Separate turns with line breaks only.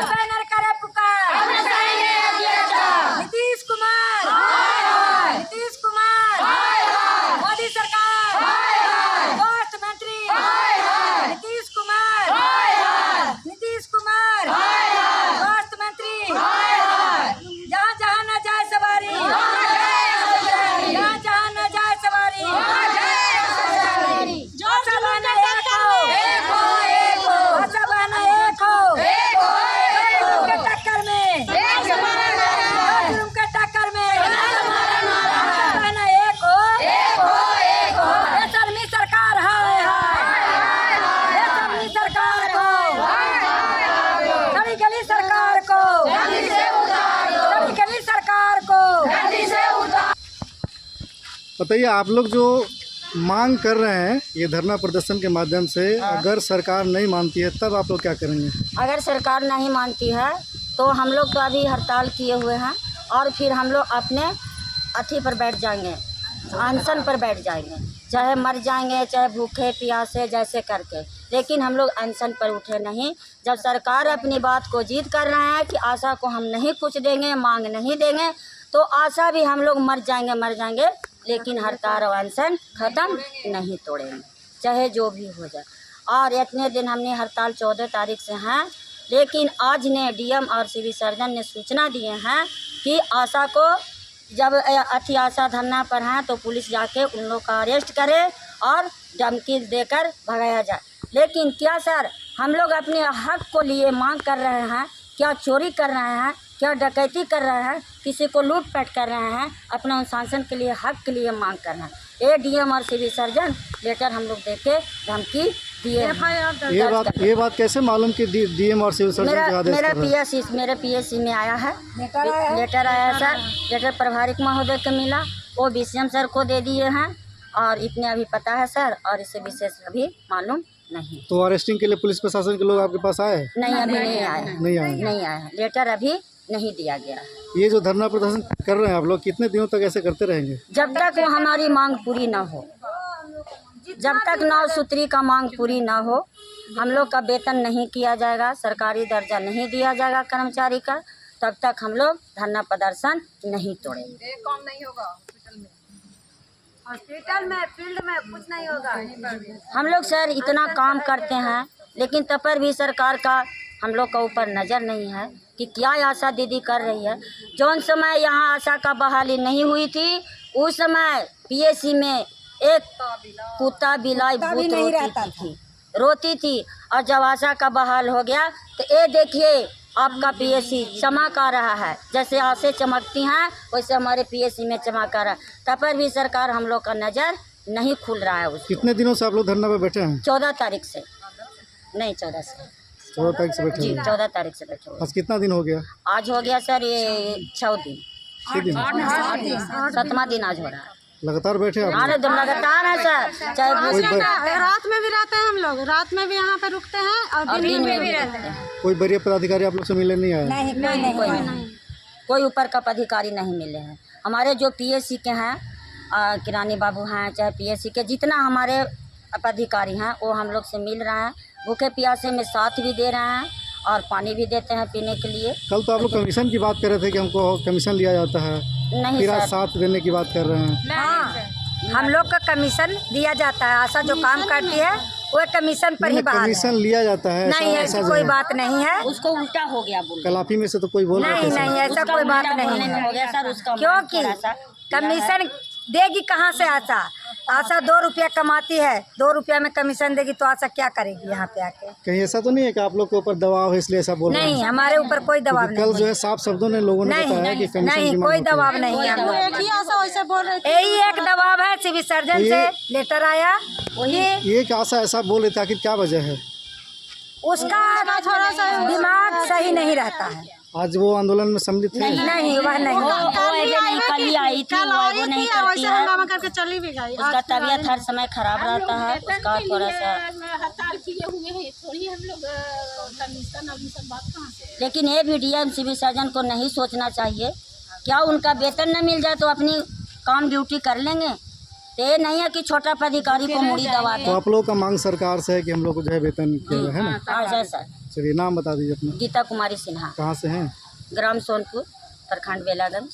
Banner करे पुकार, नीतीश कुमार, नीतीश कुमार, मोदी सरकार, स्वास्थ्य मंत्री नीतीश कुमार, नीतीश कुमार, स्वास्थ्य मंत्री, जहाँ जहाँ न जाए सवारी, जहाँ जहाँ न जाए सवारी, आशा बहना एक हो, आशा बहना एक हो, जुर्म के टक्कर में, जुर्म के टक्कर में, आशा बहना एक हो, ये शर्मी सरकार है, ये शर्मी सरकार को, खड़ी गली सरकार को, खड़ी गली सरकार को।
बताइए, आप लोग जो मांग कर रहे हैं ये धरना प्रदर्शन के माध्यम से, अगर सरकार नहीं मानती है तब आप लोग क्या करेंगे?
अगर सरकार नहीं मानती है तो हम लोग तो अभी हड़ताल किए हुए हैं और फिर हम लोग अपने अथी पर बैठ जाएंगे, अनशन पर बैठ जाएंगे, चाहे मर जाएंगे, चाहे भूखे प्यासे जैसे करके, लेकिन हम लोग अनशन पर उठे नहीं। जब सरकार अपनी बात को जीत कर रहे हैं कि आशा को हम नहीं कुछ देंगे, मांग नहीं देंगे, तो आशा भी हम लोग मर जाएंगे, लेकिन हड़ताल और अनशन ख़त्म नहीं तोड़ेंगे, चाहे जो भी हो जाए। और इतने दिन हमने हड़ताल 14 तारीख से हैं, लेकिन आज ने डीएम और सिविल सर्जन ने सूचना दिए हैं कि आशा को जब अति आशा धरना पर हैं तो पुलिस जाके उन लोग का अरेस्ट करे और धमकी देकर भगाया जाए। लेकिन क्या सर, हम लोग अपने हक को लिए मांग कर रहे हैं? क्या चोरी कर रहे हैं? क्या डकैती कर रहे हैं? किसी को लूटपाट कर रहे हैं? अपना अनुशासन के लिए, हक के लिए मांग कर रहे हैं। डीएम और सिविल सर्जन लेटर हम लोग देके धमकी दिए।
ये बात कैसे मालूम कि डीएम और सिविल सर्जन के आदेश
मेरे
कर रहे हैं?
मेरे पीएससी में आया है, लेटर आया सर। लेटर प्रभारी महोदय को मिला, वो बीसीएम सर को दे दिए हैं और इतने अभी पता है सर, और इससे विशेष अभी मालूम नहीं।
तो अरेस्टिंग के लिए पुलिस प्रशासन के लोग आपके पास आए?
नहीं, अभी नहीं आए, नहीं आए हैं। लेटर अभी नहीं दिया गया है।
ये जो धरना प्रदर्शन कर रहे हैं आप लोग, कितने दिनों तक ऐसे करते रहेंगे?
जब तक वो हमारी मांग पूरी ना हो, जब तक 9 सूत्री का मांग पूरी ना हो, हम लोग का वेतन नहीं किया जाएगा, सरकारी दर्जा नहीं दिया जाएगा कर्मचारी का, तब तक हम लोग धरना प्रदर्शन नहीं तोड़ेंगे।
एक काम नहीं होगा हॉस्पिटल में, फील्ड में कुछ नहीं होगा।
हम लोग सर इतना काम करते हैं, लेकिन तब पर भी सरकार का हम लोग का ऊपर नज़र नहीं है कि क्या आशा दीदी कर रही है। जौन समय यहाँ आशा का बहाली नहीं हुई थी, उस समय पीएससी में एक कुत्ता बिलाई भूत रोती थी, और जब आशा का बहाल हो गया तो ये देखिए आपका पीएससी चमक आ रहा है। जैसे आशा चमकती हैं वैसे हमारे पीएससी में चमक आ रहा है। तब पर भी सरकार हम लोग का नज़र नहीं खुल रहा है। उसको
कितने दिनों से आप लोग धरना पे बैठे हैं?
14 तारीख से, नहीं 14 से,
14 तारीख से बैठे
जी
हैं।
14 तारीख से बैठे हुए।
आज कितना दिन हो गया?
आज हो गया सर ये 6 दिन, 7वां दिन आज हो रहा है।
लगातार बैठे आप?
अरे लगातार है सर, चाहे
रात में भी रहते हैं हम लोग, रात में भी यहाँ पे रुकते हैं और
दिन में भी रहते हैं।
कोई वरीय पदाधिकारी आप लोग से मिलने नहीं आया?
नहीं, कोई ऊपर का पदाधिकारी नहीं मिले हैं। हमारे जो पीएससी के हैं, किरानी बाबू हैं, चाहे पीएससी के जितना हमारे पदाधिकारी हैं, वो हम लोग से मिल रहे हैं। भूखे प्यासे में साथ भी दे रहे हैं और पानी भी देते हैं पीने के लिए।
कल तो आप लोग कमीशन की बात कर रहे थे कि हमको कमीशन लिया जाता है,
नहीं
फिर आज
सर,
साथ देने की बात कर रहे हैं।
हाँ, हम लोग का कमीशन दिया जाता है। आशा जो काम करती है वो कमीशन पर ही बहाल है।
कमीशन लिया जाता है?
नहीं, ऐसी कोई बात नहीं है।
उसको उल्टा हो गया बोल।
कलापी में से तो कोई बोल रहा
नहीं, ऐसा कोई बात नहीं है।
हो गया सर उसका,
क्योंकि कमीशन देगी कहाँ से आशा? आशा 2 रुपया कमाती है, 2 रुपया में कमीशन देगी तो आशा क्या करेगी यहाँ पे आके?
कहीं ऐसा तो नहीं है कि आप लोग के ऊपर दबाव है इसलिए ऐसा बोल रहे हैं?
नहीं, हमारे ऊपर कोई दबाव नहीं।
कल जो है साफ शब्दों ने लोगों ने बताया कि कमीशन
नहीं,
की मांग
कोई
होती है।
दबाव नहीं है।
एक ही आशा वैसे बोल रही
यही एक दबाव है, सिविल सर्जन से लेटर आया, वही
एक आशा ऐसा बोल रहे थे, आखिर क्या वजह है?
उसका थोड़ा सा दिमाग सही नहीं रहता है।
आज वो आंदोलन में सम्मिलित थे?
नहीं, वह नहीं।
कल ही आई थी, वो नहीं करती है,
करके चली भी गई।
उसका तबीयत हर समय खराब रहता है, उसका थोड़ा सा
हड़ताल किए हुए हैं, थोड़ी हम लोग कमीशन अभी सब बात कहाँ से।
लेकिन ये भी डीएम सिविल सर्जन को नहीं सोचना चाहिए, क्या उनका वेतन न मिल जाए तो अपनी काम ड्यूटी कर लेंगे? तो ये नहीं है कि छोटा पदाधिकारी को मुड़ी दबा
तो
दें।
आप लोगों का मांग सरकार से है कि हम लोग को जो है वेतन है ना?
हाँ सर,
चलिए नाम बता दीजिए अपना।
गीता कुमारी सिन्हा,
कहाँ से हैं?
ग्राम सोनपुर, प्रखंड बेलागंज।